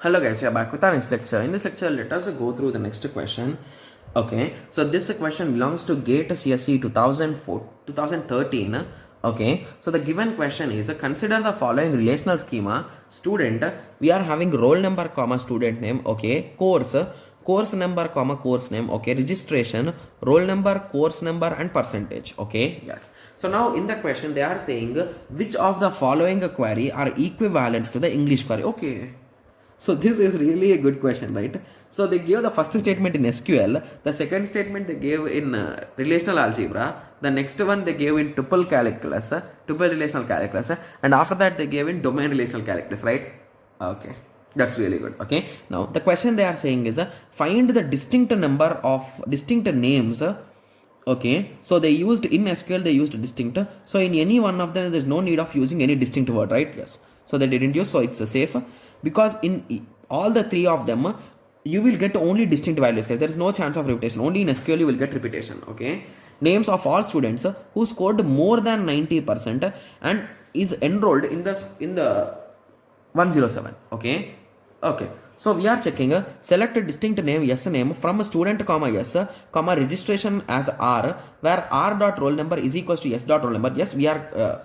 Hello guys, we are back with our next lecture. In this lecture, let us go through the next question. Okay, so this question belongs to GATE CSE 2013. Okay, so the given question is consider the following relational schema. Student, we are having roll number comma student name. Okay, course number comma course name. Okay, registration, roll number, course number and percentage. Okay, yes. So now in the question they are saying which of the following query are equivalent to the English query. Okay, so this is really a good question, right? So they gave the first statement in SQL, the second statement they gave in relational algebra, the next one they gave in tuple calculus, tuple relational calculus, and after that they gave in domain relational calculus, right? Okay, that's really good. Okay, now the question they are saying is find the distinct number of distinct names. Okay, so they used in SQL, they used distinct. So in any one of them, there's no need of using any distinct word, right? Yes. So they didn't use, so it's safe, because in all the three of them, you will get only distinct values, guys. There is no chance of repetition. Only in SQL you will get repetition. Okay, names of all students who scored more than 90% and is enrolled in the 107. Okay. So we are checking select a distinct name yes name from student comma yes comma registration as R, where R dot roll number is equals to S dot roll number. Yes, we are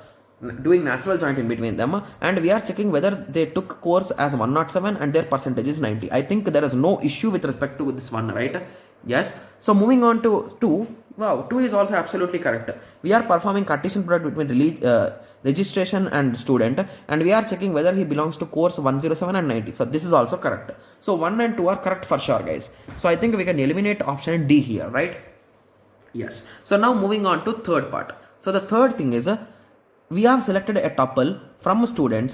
doing natural joint in between them, and we are checking whether they took course as 107 and their percentage is 90. I think there is no issue with respect to this one, right? Yes. So moving on to 2. Wow, 2 is also absolutely correct. We are performing Cartesian product between registration and student, and we are checking whether he belongs to course 107 and 90. So this is also correct. So 1 and 2 are correct for sure, guys. So I think we can eliminate option D here, right? Yes. So now moving on to third part. So the third thing is we have selected a tuple from students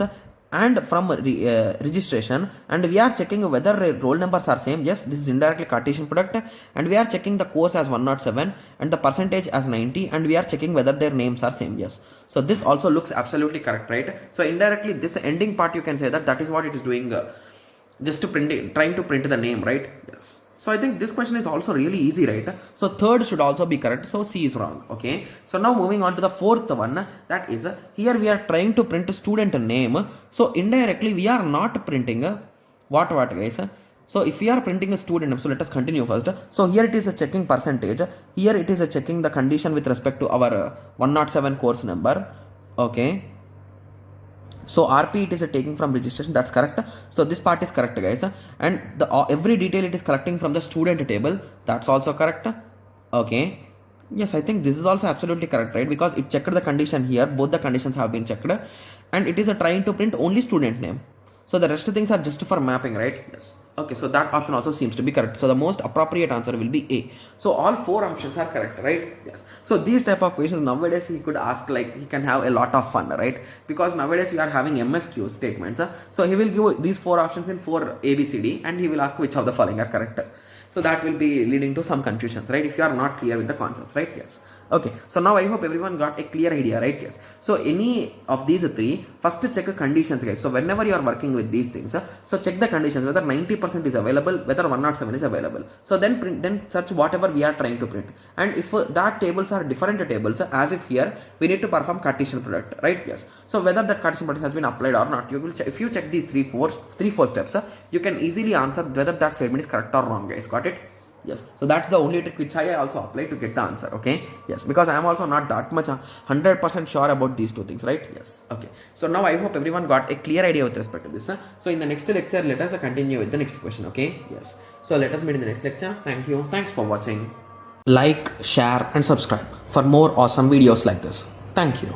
and from registration, and we are checking whether roll numbers are same. Yes, this is indirectly Cartesian product, and we are checking the course as 107 and the percentage as 90, and we are checking whether their names are same. Yes, so this also looks absolutely correct, right? So indirectly this ending part you can say that is what it is doing, just to print it, trying to print the name, right? Yes. So I think this question is also really easy, right? So third should also be correct. So C is wrong. Okay. So now moving on to the fourth one, that is here we are trying to print student name. So indirectly we are not printing what guys. So if we are printing a student name, so let us continue first. So here it is a checking percentage. Here it is a checking the condition with respect to our 107 course number. Okay. So RP it is taking from registration, that's correct. So this part is correct, guys, and the every detail it is collecting from the student table, that's also correct. Okay, yes, I think this is also absolutely correct, right? Because it checked the condition here, both the conditions have been checked, and it is trying to print only student name. So the rest of things are just for mapping, right? Yes. Okay, so that option also seems to be correct. So the most appropriate answer will be A. So all 4 options are correct, right? Yes. So these type of questions nowadays he could ask, like he can have a lot of fun, right? Because nowadays we are having MSQ statements. So he will give these 4 options in 4 ABCD, and he will ask which of the following are correct. So that will be leading to some confusions, right? If you are not clear with the concepts, right? Yes. Okay. So now I hope everyone got a clear idea, right? Yes. So any of these 3, first check conditions, guys. So whenever you are working with these things, so check the conditions, whether 90% is available, whether 107 is available. So then search whatever we are trying to print. And if that tables are different tables, as if here we need to perform Cartesian product, right? Yes. So whether that Cartesian product has been applied or not, you will check. If you check these 3-4 steps, you can easily answer whether that statement is correct or wrong, guys. Got it? Yes. So that's the only trick which I also apply to get the answer. Okay. Yes. Because I am also not that much 100% sure about these 2 things, right? Yes. Okay. So now I hope everyone got a clear idea with respect to this. So in the next lecture, let us continue with the next question. Okay. Yes. So let us meet in the next lecture. Thank you. Thanks for watching. Like, share and subscribe for more awesome videos like this. Thank you.